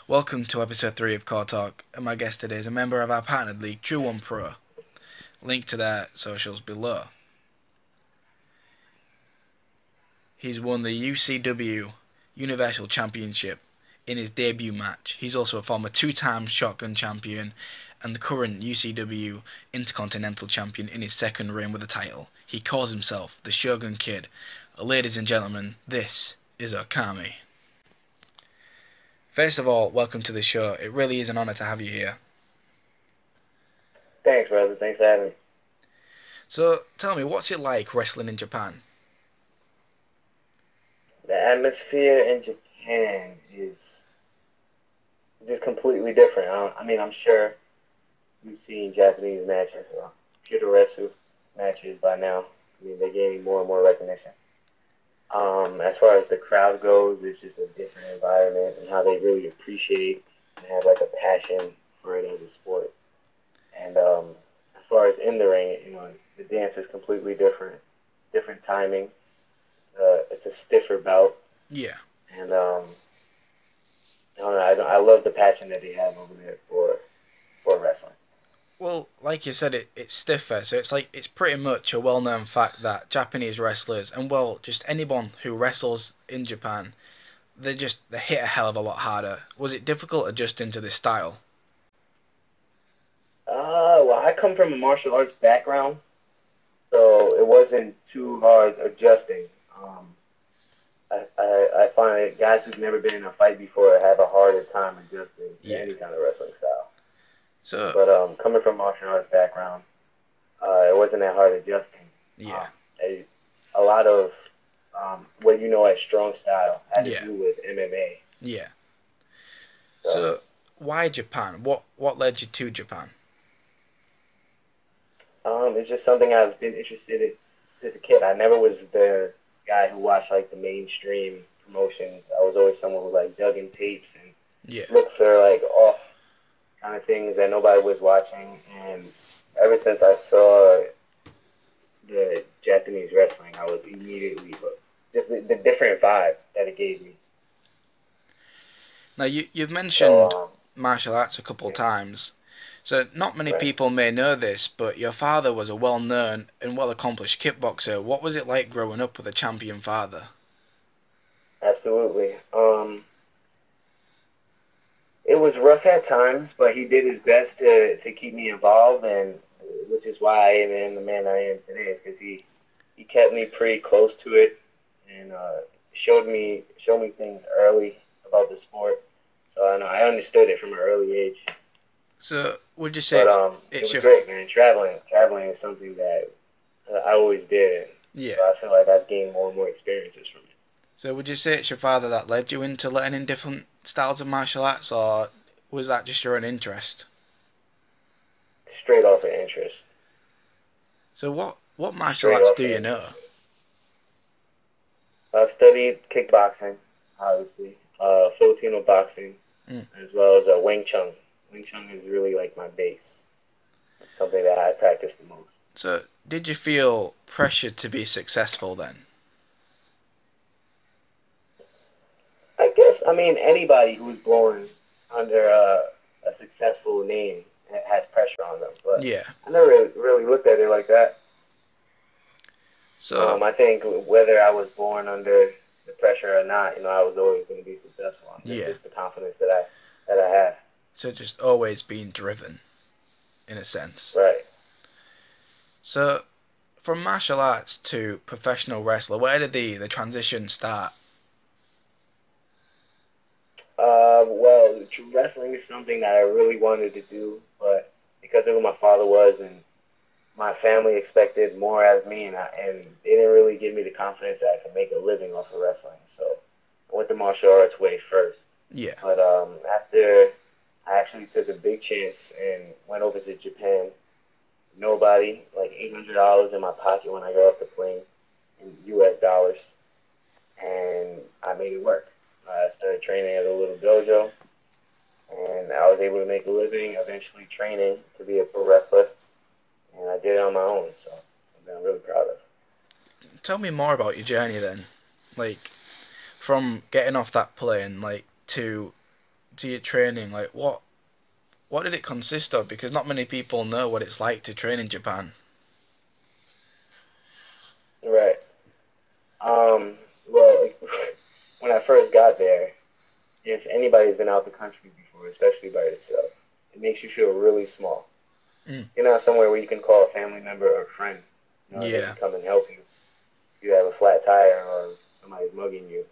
Welcome to episode 3 of CawTalk, and my guest today is a member of our partnered league, True One Pro. Link to their socials below. He's won the UCW Universal Championship in his debut match. He's also a former two-time shotgun champion and the current UCW Intercontinental Champion in his second reign with the title. He calls himself the Shogun Kid. Ladies and gentlemen, this is OKAMI. First of all, welcome to the show. It really is an honor to have you here. Thanks, brother. Thanks for having me. So, tell me, what's it like wrestling in Japan? The atmosphere in Japan is just completely different. I'm sure you've seen Japanese matches, Kyoto matches by now. They're gaining more and more recognition. As far as the crowd goes, it's just a different environment and how they really appreciate and have like a passion for it as a sport. And as far as in the ring, the dance is completely different. It's different timing. It's a stiffer bout. Yeah. And I love the passion that they have over there for wrestling. Well, like you said, it's stiffer, so it's pretty much a well-known fact that Japanese wrestlers, and just anyone who wrestles in Japan, they hit a hell of a lot harder. Was it difficult adjusting to this style? Well, I come from a martial arts background, so it wasn't too hard adjusting. I find that guys who've never been in a fight before have a harder time adjusting to any kind of wrestling style. But coming from martial arts background, it wasn't that hard adjusting. Yeah. A lot of what as strong style had to do with MMA. Yeah. So why Japan? What led you to Japan? It's just something I've been interested in since a kid. I never was the guy who watched like the mainstream promotions. I was always someone who like dug in tapes and looked for like off kind of things that nobody was watching. And ever since I saw the Japanese wrestling, I was immediately hooked. Just the different vibe that it gave me. Now you've mentioned martial arts a couple times. So not many people may know this, but your father was a well-known and well-accomplished kickboxer. What was it like growing up with a champion father? Absolutely. It was rough at times, but he did his best to keep me involved, and which is why I am the man I am today. Is because he kept me pretty close to it and showed me things early about the sport. So I understood it from an early age. So would you say it was great, man. Traveling is something that I always did. Yeah. So I feel like I've gained more and more experiences from it. So would you say it's your father that led you into learning different styles of martial arts, or was that just your own interest? Straight off of interest. So what martial arts do you know? I've studied kickboxing, obviously, Filipino boxing, as well as Wing Chun. Wing Chun is really like my base. It's something that I practice the most. So, did you feel pressure to be successful then? I guess, anybody who's born under a successful name has pressure on them. But I never really looked at it like that. So I think whether I was born under the pressure or not, I was always going to be successful. Just the confidence that I have. So just always being driven, in a sense. Right. So, from martial arts to professional wrestler, where did the transition start? Well, wrestling is something that I really wanted to do, but because of who my father was and my family expected more out of me, and they didn't really give me the confidence that I could make a living off of wrestling. So I went the martial arts way first. Yeah. But after I actually took a big chance and went over to Japan. Nobody, like $800 in my pocket when I got off the plane in U.S. dollars, and I made it work. I started training at a little dojo, and I was able to make a living, eventually training to be a pro wrestler, and I did it on my own, so something I'm really proud of. Tell me more about your journey then. Like, from getting off that plane, like, to to your training, like what did it consist of? Because not many people know what it's like to train in Japan. Right. Well, when I first got there, if anybody's been out the country before, especially by yourself, it makes you feel really small. Mm. You're not somewhere where you can call a family member or a friend, they Yeah, can come and help you. If you have a flat tire or somebody's mugging you,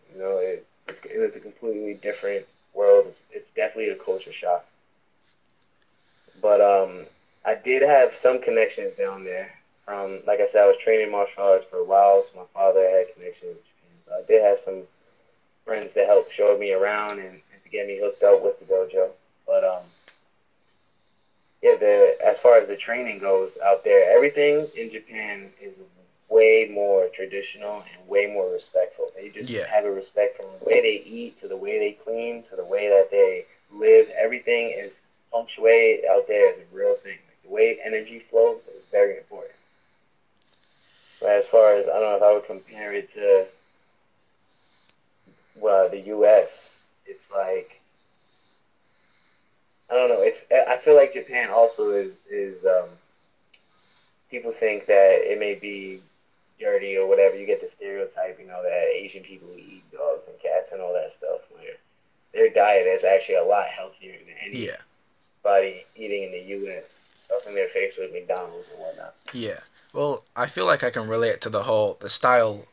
it's a completely different world. It's definitely a culture shock. But I did have some connections down there. Like I said, I was training martial arts for a while, so my father had connections. So I did have some friends that helped show me around and to get me hooked up with the dojo. But yeah, as far as the training goes out there, everything in Japan is way more traditional and way more respectful. They just yeah, have a respect from the way they eat to the way they clean to the way that they live. Everything is feng shui out there is a real thing. Like the way energy flows is very important. But as far as I don't know if I would compare it to the U.S., it's like I don't know. I feel like Japan also is people think that it may be dirty or whatever. You get the stereotype, that Asian people eat dogs and cats and all that stuff. Where their diet is actually a lot healthier than yeah, anybody eating in the U.S. Stuffing their face with McDonald's and whatnot. yeah. Well, I feel like I can relate to the style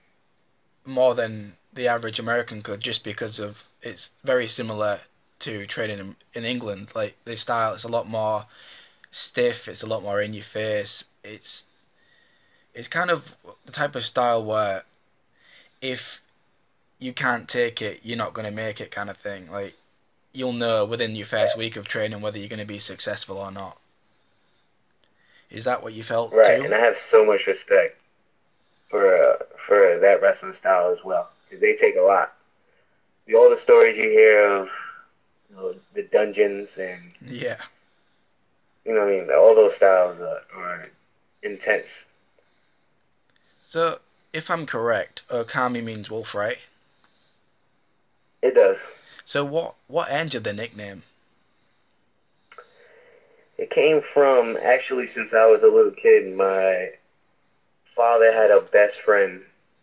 more than the average American could, just because of it's very similar to training in England. Like the style, it's a lot more stiff. It's a lot more in your face. It's kind of the type of style where if you can't take it, you're not going to make it, kind of thing. Like you'll know within your first week of training whether you're going to be successful or not. Is that what you felt Right, too? and I have so much respect for that wrestling style as well because they take a lot. All the stories you hear of the dungeons and Yeah. what I mean, all those styles are intense. So, if I'm correct, Okami means wolf, right? It does. So what ended the nickname? It came from actually since I was a little kid. My father had a best friend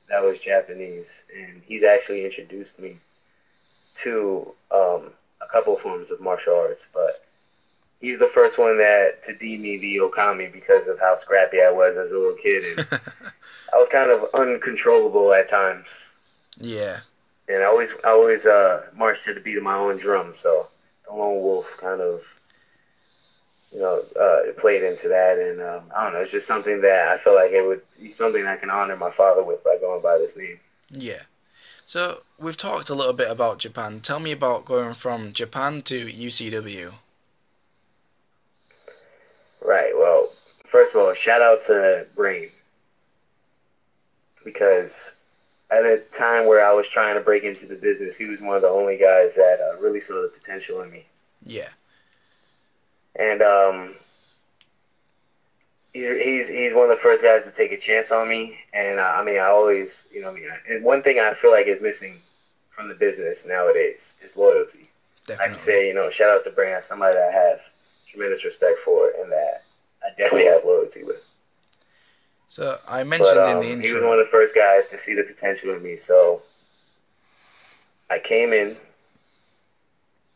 that was Japanese, and he's actually introduced me to a couple of forms of martial arts. But he's the first one that to deem me the Okami because of how scrappy I was as a little kid, and I was kind of uncontrollable at times. Yeah. And I always marched to the beat of my own drum. So the lone wolf kind of played into that, and I don't know. It's just something that I feel like it would be something I can honor my father with by going by this name. Yeah. So we've talked a little bit about Japan. Tell me about going from Japan to UCW. Right. Well, first of all, shout out to Brain because at a time where I was trying to break into the business, he was one of the only guys that really saw the potential in me. Yeah. And he's one of the first guys to take a chance on me. And I mean, I always, and one thing I feel like is missing from the business nowadays is loyalty. I can Definitely. say, shout out to Brand, somebody that I have tremendous respect for, and that I definitely have loyalty with. So I But mentioned in the he was one intro. of the first guys to see the potential in me. So I came in,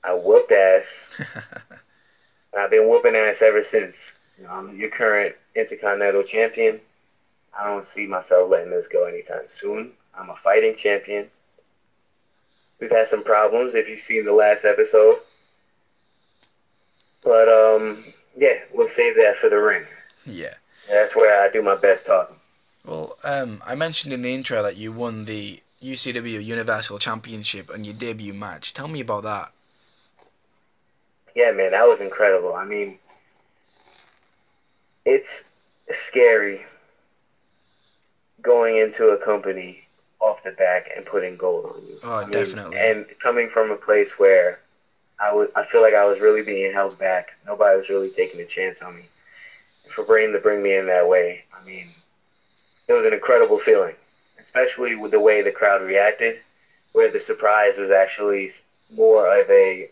I whooped ass, and I've been whooping ass ever since. I'm your current Intercontinental Champion. I don't see myself letting this go anytime soon. I'm a fighting champion. We've had some problems if you've seen the last episode. But yeah, we'll save that for the ring. Yeah. That's where I do my best talking. Well, I mentioned in the intro that you won the UCW Universal Championship on your debut match. Tell me about that. Yeah, man, that was incredible. I mean, it's scary going into a company off the back and putting gold on you. Oh, I mean, definitely. and coming from a place where I feel like I was really being held back. Nobody was really taking a chance on me. For Brain to bring me in that way, I mean, it was an incredible feeling, especially with the way the crowd reacted, where the surprise was actually more of a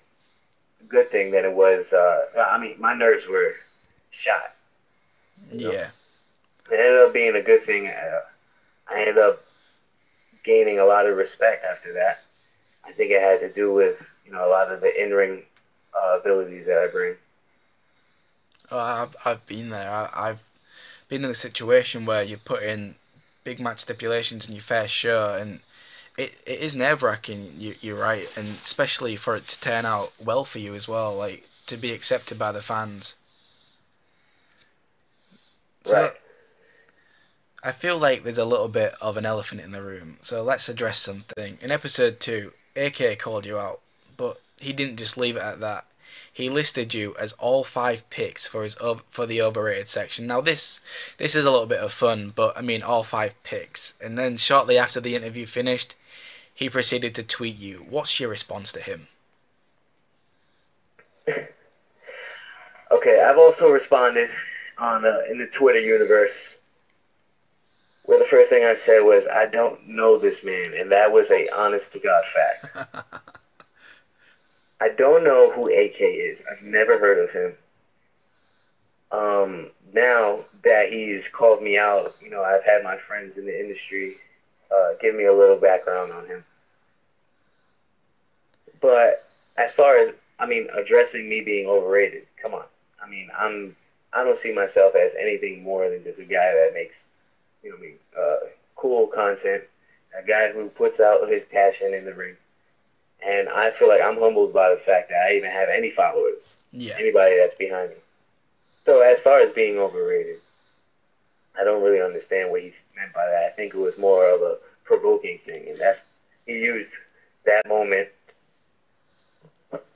good thing than it was. I mean, my nerves were shot. You know, Yeah. it ended up being a good thing. I ended up gaining a lot of respect after that. I think it had to do with a lot of the in-ring abilities that I bring. I've been there. I've been in a situation where you put in big match stipulations in your first show, and it is nerve-wracking. You're right, and especially for it to turn out well for you as well, like to be accepted by the fans. Right. So I feel like there's a little bit of an elephant in the room. So let's address something. In episode 2, AK called you out, but he didn't just leave it at that. He listed you as all 5 picks for the overrated section. Now this is a little bit of fun, but I mean all 5 picks. And then shortly after the interview finished, he proceeded to tweet you. What's your response to him? Okay, I've also responded on in the Twitter universe where the first thing I said was, I don't know this man, and that was a honest to God fact. I don't know who AK is. I've never heard of him. Now that he's called me out, I've had my friends in the industry give me a little background on him. But as far as, addressing me being overrated, come on. I don't see myself as anything more than just a guy that makes, cool content, a guy who puts out his passion in the ring. And I feel like I'm humbled by the fact that I even have any followers, Yeah. anybody that's behind me. So as far as being overrated, I don't really understand what he meant by that. I think it was more of a provoking thing, and he used that moment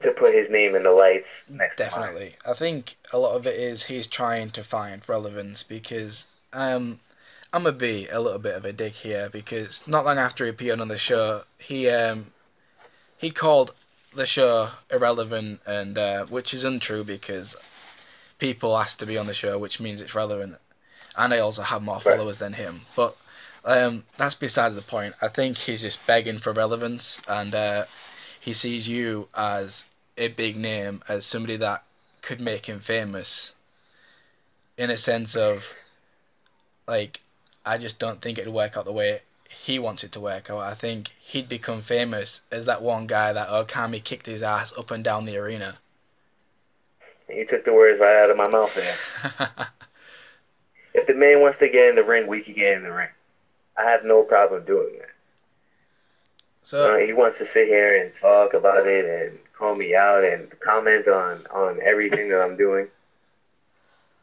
to put his name in the lights next to mine. Definitely. I think a lot of it is he's trying to find relevance because I'm gonna be a little bit of a dick here because not long after he appeared on the show, he called the show irrelevant and which is untrue because people asked to be on the show, which means it's relevant, and I also have more followers than him. But that's besides the point. I think he's just begging for relevance, and he sees you as a big name, as somebody that could make him famous, in a sense of like, I just don't think it'd work out the way he wants it to work out. I think he'd become famous as that one guy that OKAMI kicked his ass up and down the arena. You took the words right out of my mouth there. If the man wants to get in the ring, we can get in the ring. I have no problem doing that. So he wants to sit here and talk about it and call me out and comment on everything that I'm doing.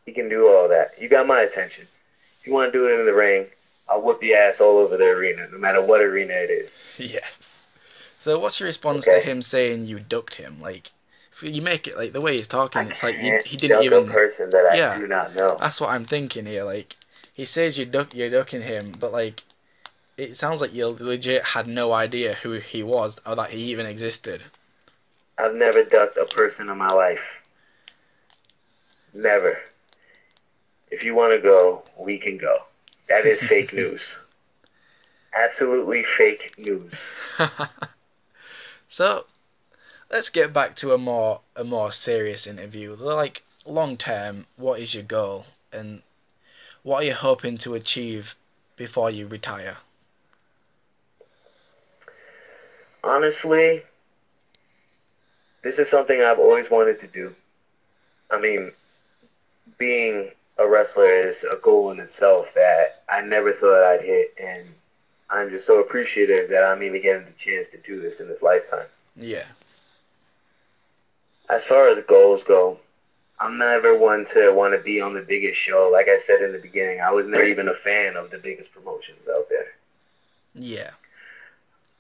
He can do all that. You got my attention. If you want to do it in the ring, I'll whoop your ass all over the arena, no matter what arena it is. Yes. So what's your response to him saying you ducked him? Like, if you make it like the way he's talking, it's like he didn't even. A person that I do not know. That's what I'm thinking here. Like, he says you're ducking him, but like, it sounds like you legit had no idea who he was or that he even existed. I've never ducked a person in my life. Never. If you want to go, we can go. That is fake news. Absolutely fake news. So, let's get back to a more serious interview. Like, long term, what is your goal and what are you hoping to achieve before you retire? Honestly, this is something I've always wanted to do. Being a wrestler is a goal in itself that I never thought I'd hit, and I'm just so appreciative that I'm even getting the chance to do this in this lifetime. Yeah. As far as goals go, I'm never one to want to be on the biggest show. Like I said in the beginning, I was never even a fan of the biggest promotions out there. Yeah.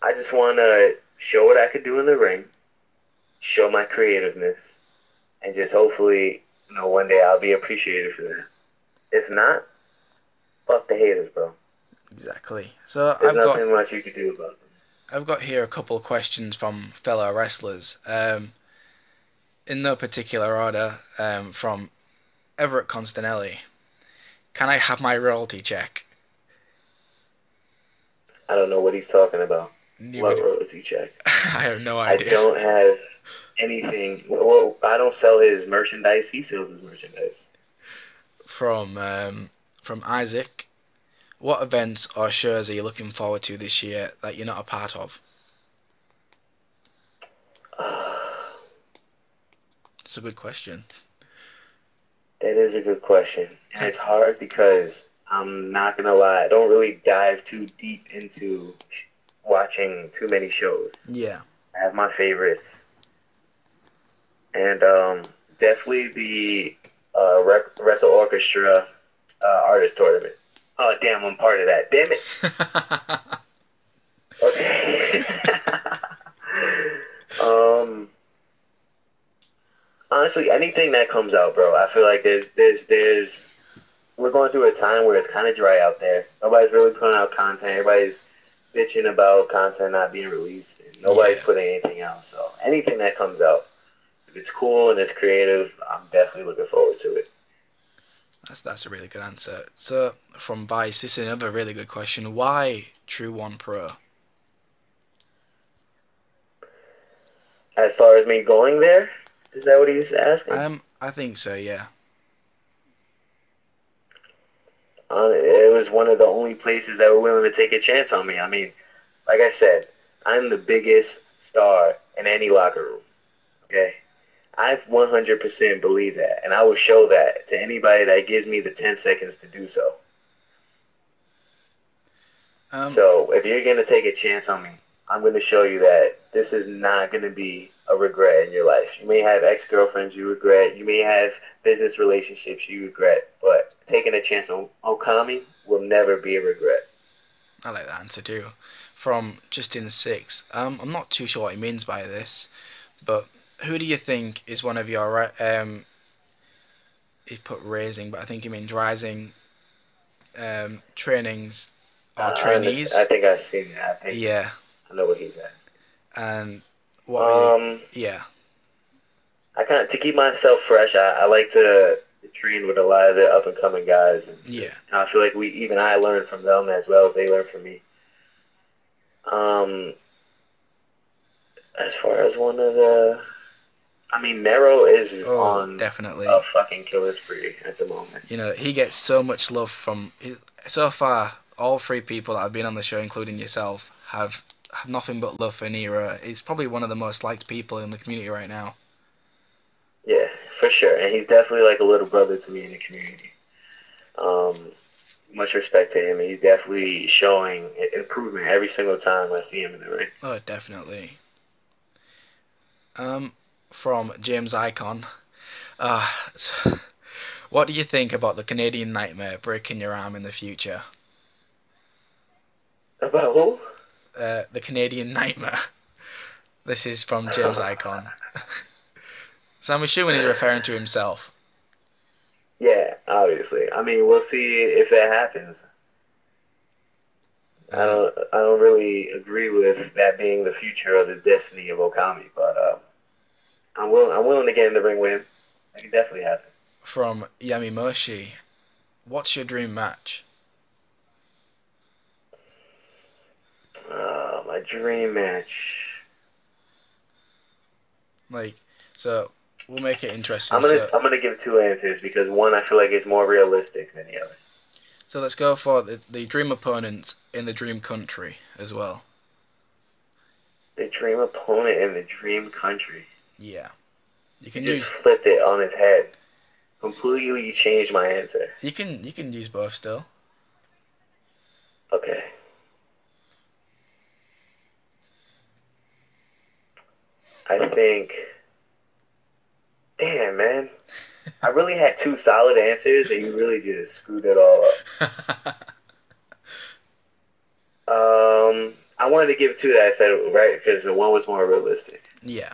I just want to show what I could do in the ring, show my creativeness, and just hopefully, one day I'll be appreciated for that. If not, fuck the haters, bro. Exactly. So there's nothing much you can do about them. I've got here a couple of questions from fellow wrestlers. In no particular order, from Everett Constanelli. Can I have my royalty check? I don't know what he's talking about. What royalty check? I have no idea. I don't have anything. Well, I don't sell his merchandise. He sells his merchandise. From Isaac, what events or shows are you looking forward to this year that you're not a part of? It's a good question. That is a good question. And it's hard because I'm not gonna lie, I don't really dive too deep into watching too many shows. Yeah. I have my favorites. And definitely the Wrestle Orchestra artist tournament. Oh damn, I'm part of that. Damn it. Okay. um Honestly, anything that comes out, bro. I feel like there's we're going through a time where it's kind of dry out there. Nobody's really putting out content. Everybody's bitching about content not being released, and nobody's Yeah. putting anything out. So anything that comes out, if it's cool and it's creative, I'm definitely looking forward to it. That's a really good answer. So, from Vice, this is another really good question. Why True One Pro? As far as me going there, is that what he's asking? I think so, yeah. It was one of the only places that were willing to take a chance on me. I mean, like I said, I'm the biggest star in any locker room. Okay, I 100% believe that, and I will show that to anybody that gives me the 10 seconds to do so. So if you're gonna take a chance on me, I'm gonna show you that this is not gonna be a regret in your life. You may have ex-girlfriends you regret, you may have business relationships you regret, but taking a chance on OKAMI will never be a regret. I like that answer too. From Justin Six, I'm not too sure what he means by this, but who do you think is one of your he's put raising, but I think he means rising trainings or trainees? I think I've seen that. Yeah. I know what he's asking. And what are you? Yeah. I kind of, to keep myself fresh, I like to train with a lot of the up and coming guys. And Yeah. I feel like I learn from them as well as they learn from me. As far as one of the, I mean, Nero is on definitely a fucking killer spree at the moment. You know, he gets so much love from so far. All three people that have been on the show, including yourself, have nothing but love for Nero. He's probably one of the most liked people in the community right now. Yeah, for sure, and he's definitely like a little brother to me in the community. Much respect to him. He's definitely showing improvement every single time I see him in the ring. Oh, definitely. From James Icon. What do you think about the Canadian Nightmare breaking your arm in the future? About who? The Canadian Nightmare. This is from James Icon. So I'm assuming he's referring to himself. Yeah, obviously. I mean, we'll see if that happens. I don't really agree with that being the future of the destiny of Okami, but I'm willing to get in the ring with him. That can definitely happen. From Yamimoshi, what's your dream match? My dream match. So we'll make it interesting. I'm gonna give two answers because one I feel like is more realistic than the other. So let's go for the dream opponent in the dream country as well. The dream opponent in the dream country. Yeah. You can just flipped it on its head. Completely changed my answer. You can use both still. Okay. I think. Damn, man. I really had two solid answers, and you really just screwed it all up. I wanted to give two that I said right because the one was more realistic. Yeah.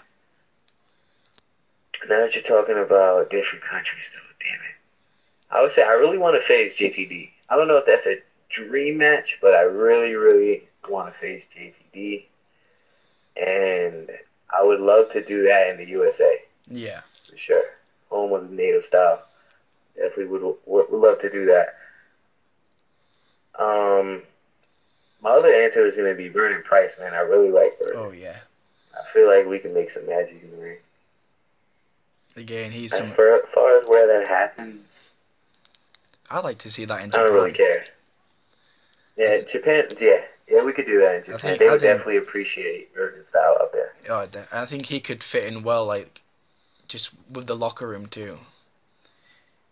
Now that you're talking about different countries, though, damn it. I would say I really want to face JTD. I don't know if that's a dream match, but I really, really want to face JTD. And I would love to do that in the USA. Yeah. For sure. Home of the native style. Definitely would love to do that. My other answer is going to be Vernon Price, man. I really like Vernon. Oh, yeah. I feel like we can make some magic in the ring. Again, he's As some. far as where that happens, I'd like to see that in I don't really Japan. care. Yeah, Japan. Yeah, we could do that in Japan. They I would think, definitely appreciate American style up there. I think he could fit in well, like just with the locker room too.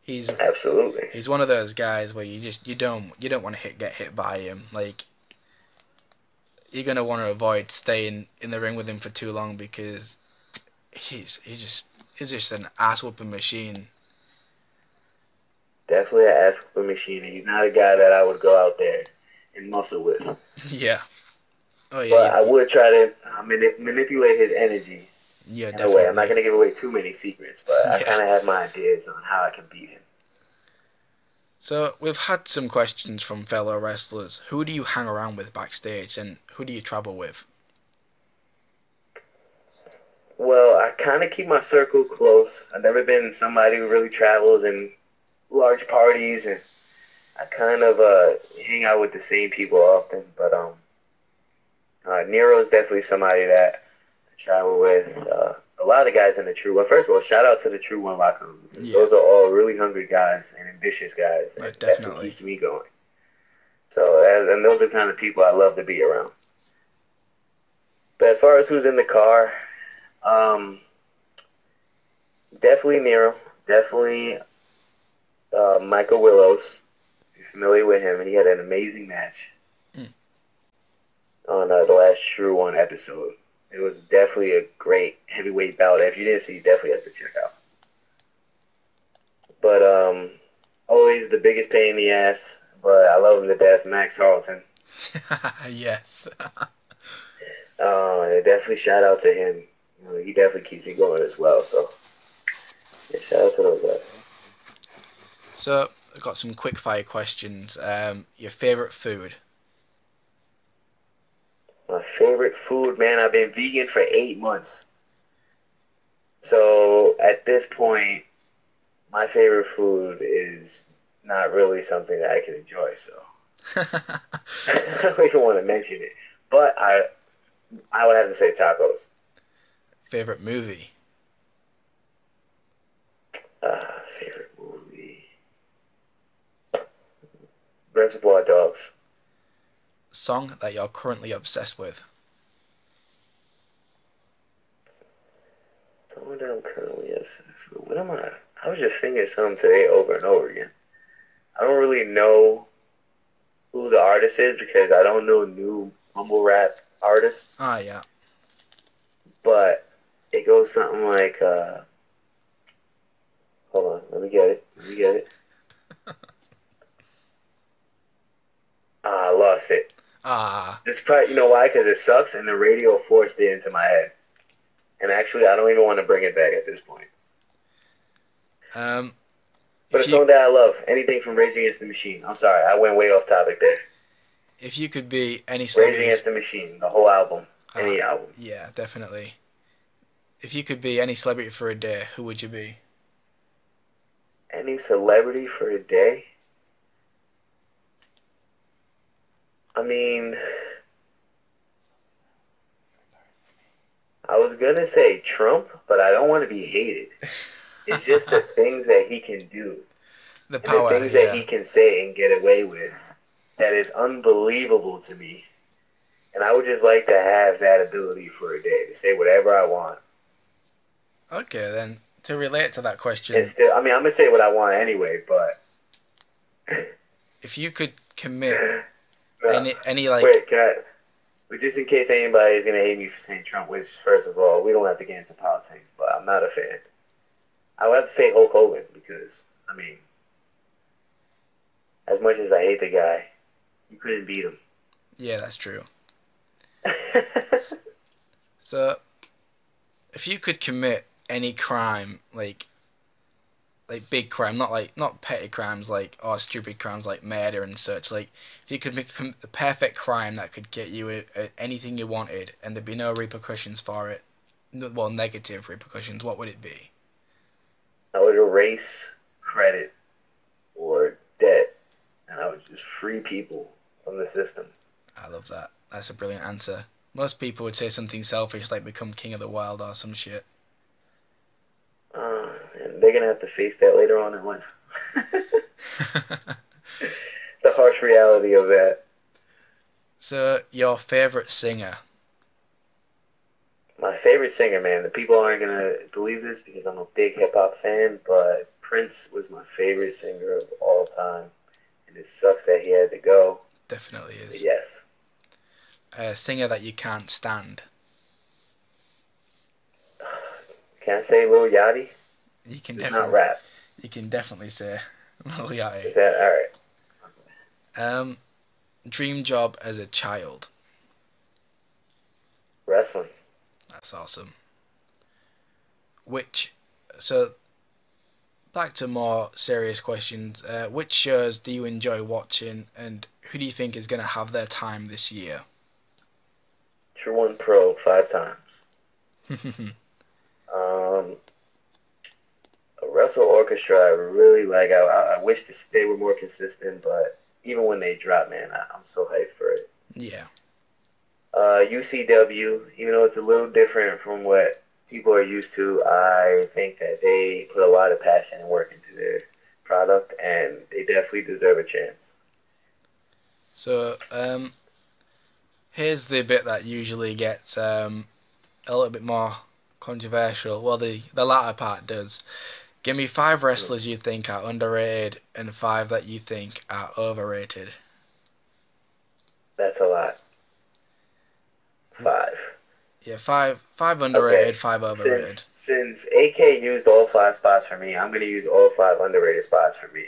He's Absolutely. he's one of those guys where you don't want to get hit by him. Like you're gonna want to avoid staying in the ring with him for too long because he's just an ass whooping machine. Definitely an ass whooping machine. He's not a guy that I would go out there and muscle with. Yeah. Oh yeah. But I would try to manipulate his energy Yeah. in a way. I'm not Definitely. going to give away too many secrets, but I Yeah. kind of have my ideas on how I can beat him. So we've had some questions from fellow wrestlers. Who do you hang around with backstage, and who do you travel with? Well, I kind of keep my circle close. I've never been somebody who really travels in large parties, and I kind of hang out with the same people often. But Nero's definitely somebody that I travel with. A lot of the guys in the True One. First of all, shout out to the True One locker room. Because Yeah. those are all really hungry guys and ambitious guys, and that's what Definitely. keeps me going. So, and those are the kind of people I love to be around. But as far as who's in the car, um, definitely Nero. Definitely Michael Willows. If you're familiar with him, and he had an amazing match Mm. on the last True One episode. It was definitely a great heavyweight bout. If you didn't see, you definitely have to check out. But always the biggest pain in the ass, but I love him to death, Max Harleton. Yes. And definitely shout out to him. You know, he definitely keeps me going as well. So yeah, shout out to those guys. So I've got some quick fire questions. Your favorite food? My favorite food, man. I've been vegan for 8 months. So at this point, my favorite food is not really something that I can enjoy. So I don't even want to mention it. But I would have to say tacos. Favorite movie? Favorite movie. Reservoir Dogs. Song that you're currently obsessed with? Someone that I'm currently obsessed with. What am I? I was just thinking something today over and over again. I don't really know who the artist is because I don't know new mumble rap artists. Ah, yeah. But it goes something like, hold on, let me get it. I lost it. Ah. It's probably, you know why? Because it sucks and the radio forced it into my head. And actually, I don't even want to bring it back at this point. But a song that I love, anything from Rage Against the Machine. I'm sorry, I went way off topic there. If you could be any Rage celebrity... Against the Machine, the whole album, any album. Yeah, definitely. If you could be any celebrity for a day, who would you be? Any celebrity for a day? I mean, I was gonna say Trump, but I don't want to be hated. It's just the things that he can do. The And power, the things that he can say and get away with. That is unbelievable to me. And I would just like to have that ability for a day, to say whatever I want. Okay, then, to relate to that question... And still, I mean, I'm going to say what I want anyway, but... If you could commit no. any like... Wait, can I... But just in case anybody is going to hate me for saying Trump, which, first of all, we don't have to get into politics, but I'm not a fan. I would have to say Hulk Hogan, because, I mean, as much as I hate the guy, you couldn't beat him. Yeah, that's true. So, if you could commit any crime, like big crime, not petty crimes like stupid crimes like murder and such, like if you could make the perfect crime that could get you anything you wanted and there'd be no repercussions for it, well, negative repercussions, what would it be? I would erase credit or debt, and I would just free people from the system. I love that. That's a brilliant answer. Most people would say something selfish like become king of the world or some shit. they're gonna have to face that later on in life. The harsh reality of that. So, your favorite singer? My favorite singer, man. The people aren't gonna believe this because I'm a big hip hop fan, but Prince was my favorite singer of all time, and it sucks that he had to go. Definitely But is. yes, A singer that you can't stand? can I say Lil Yachty? You can It's not definitely, rap. you can definitely say Lil Yachty. Is that all right? Um, dream job as a child? Wrestling. That's awesome. Which, so back to more serious questions. Which shows do you enjoy watching, and who do you think is going to have their time this year? True One Pro 5 times. Um, a Wrestle Orchestra I really like. I wish they were more consistent, but even when they drop, man, I'm so hyped for it. Yeah. UCW, even though it's a little different from what people are used to, I think that they put a lot of passion and work into their product, and they definitely deserve a chance. So, here's the bit that usually gets a little bit more controversial. Well, the latter part does. Give me 5 wrestlers you think are underrated and 5 that you think are overrated. That's a lot. 5. Yeah, five Okay. underrated, 5 Since overrated. since AK used all 5 spots for me, I'm gonna use all 5 underrated spots for me.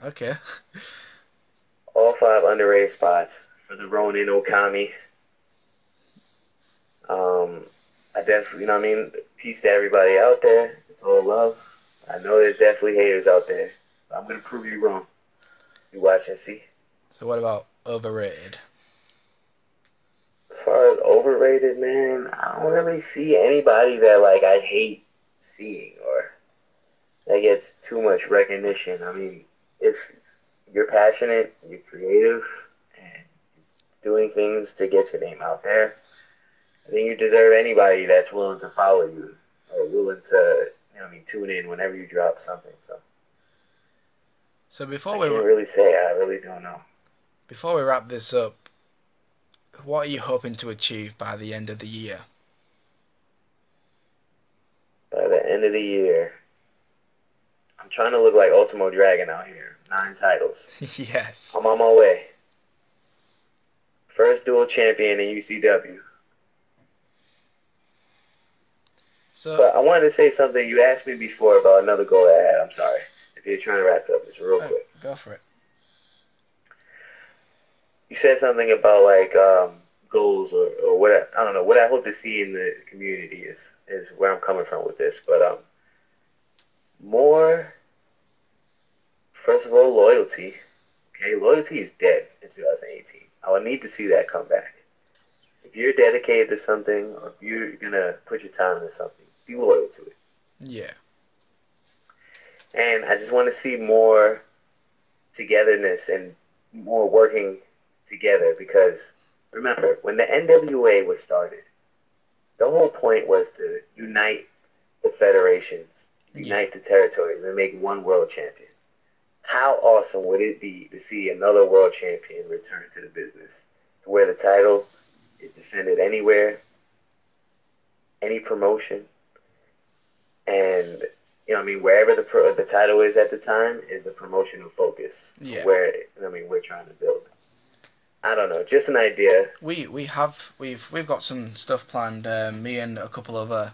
Okay. All 5 underrated spots for the Ronin Okami. Um, I definitely, you know what I mean? Peace to everybody out there. It's all love. I know there's definitely haters out there. But I'm going to prove you wrong. You watch and see. So what about overrated? As far as overrated, man, I don't really see anybody that, like, I hate seeing or that gets too much recognition. I mean, if you're passionate, you're creative, and doing things to get your name out there, I think you deserve anybody that's willing to follow you or willing to, you know, what I mean, tune in whenever you drop something. So So I can't really say. I really don't know. before we wrap this up, what are you hoping to achieve by the end of the year? By the end of the year, I'm trying to look like Ultimo Dragon out here. 9 titles. Yes. I'm on my way. First dual champion in UCW. So But I wanted to say something. You asked me before about another goal I had. I'm sorry. If you're trying to wrap it up, just real quick. go for it. You said something about like goals or what I don't know what I hope to see in the community is where I'm coming from with this. But more first of all loyalty. Okay, loyalty is dead in 2018. I would need to see that come back. If you're dedicated to something or if you're gonna put your time into something, be loyal to it. Yeah. And I just want to see more togetherness and more working together because remember when the NWA was started, the whole point was to unite the federations, unite the territories, and make one world champion. How awesome would it be to see another world champion return to the business, to where the title is defended anywhere, any promotion, and you know, I mean, wherever the title is at the time is the promotional focus. Yeah. Where I mean, we're trying to build. I don't know, just an idea. We've got some stuff planned. Me and a couple of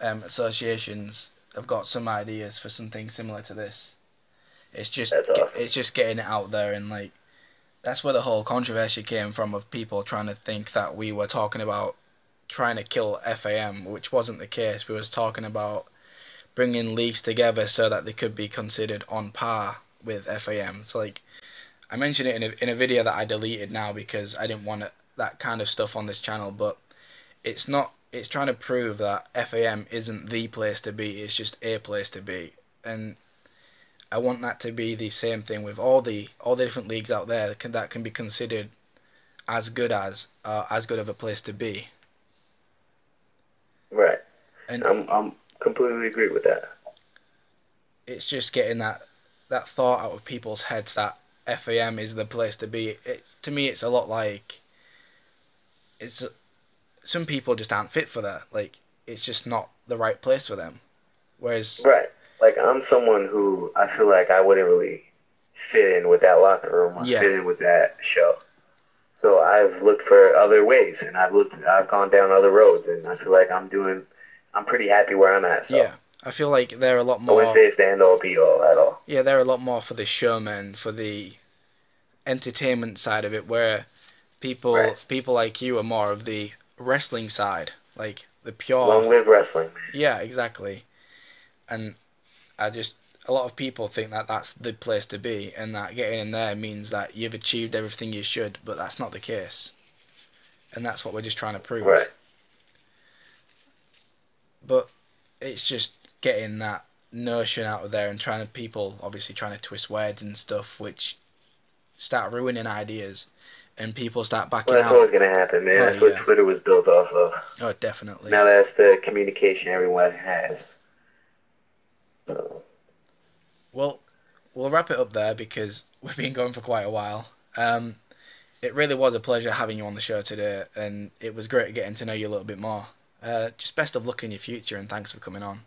associations have got some ideas for something similar to this. That's awesome. It's just getting it out there, and like that's where the whole controversy came from of people trying to think that we were talking about trying to kill FAM, which wasn't the case. We was talking about bringing leagues together so that they could be considered on par with FAM. So like I mentioned it in a video that I deleted now because I didn't want that kind of stuff on this channel, but it's not. It's trying to prove that FAM isn't the place to be. It's just a place to be, and I want that to be the same thing with all the different leagues out there that can be considered as good of a place to be. Right. And I'm completely agree with that. it's just getting that thought out of people's heads that FAM is the place to be. To me, it's a lot like it's some people just aren't fit for that. Like it's just not the right place for them. Whereas, Right. Like I'm someone who I feel like I wouldn't really fit in with that locker room or yeah, fit in with that show. So I've looked for other ways and I've gone down other roads and I feel like I'm pretty happy where I'm at. So yeah, I feel like they're a lot I wouldn't more. say it's the end all be all at all. Yeah, they're a lot more for the showman, for the entertainment side of it, where Right. people like you are more of the wrestling side, like the pure. Long live wrestling. Yeah, exactly. And I just a lot of people think that that's the place to be, and that getting in there means that you've achieved everything you should, but that's not the case, and that's what we're just trying to prove. Right. But it's just getting that notion out of there and obviously trying to twist words and stuff, which start ruining ideas, and people start Well, backing that's out. always gonna happen, man. Oh That's what yeah, Twitter was built off of. oh definitely. Now that's the communication everyone has. So Well, we'll wrap it up there because we've been going for quite a while. It really was a pleasure having you on the show today, and it was great getting to know you a little bit more. Just best of luck in your future, and thanks for coming on.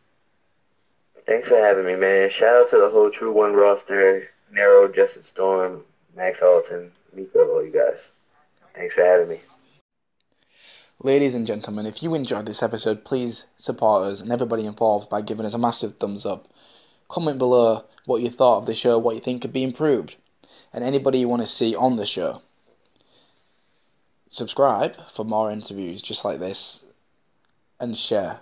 thanks for having me, man. Shout out to the whole True One roster, Nero, Justin Storm, Max Alton, Miko, all you guys. Thanks for having me. Ladies and gentlemen, if you enjoyed this episode, please support us and everybody involved by giving us a massive thumbs up. Comment below what you thought of the show, what you think could be improved, and anybody you want to see on the show. Subscribe for more interviews just like this, and share.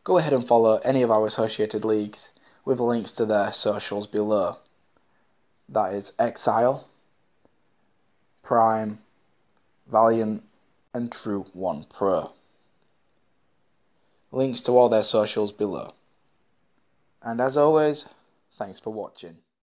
Go ahead and follow any of our associated leagues with links to their socials below. That is EXILE, Prime, Valiant, and True One Pro. Links to all their socials below. And as always, thanks for watching.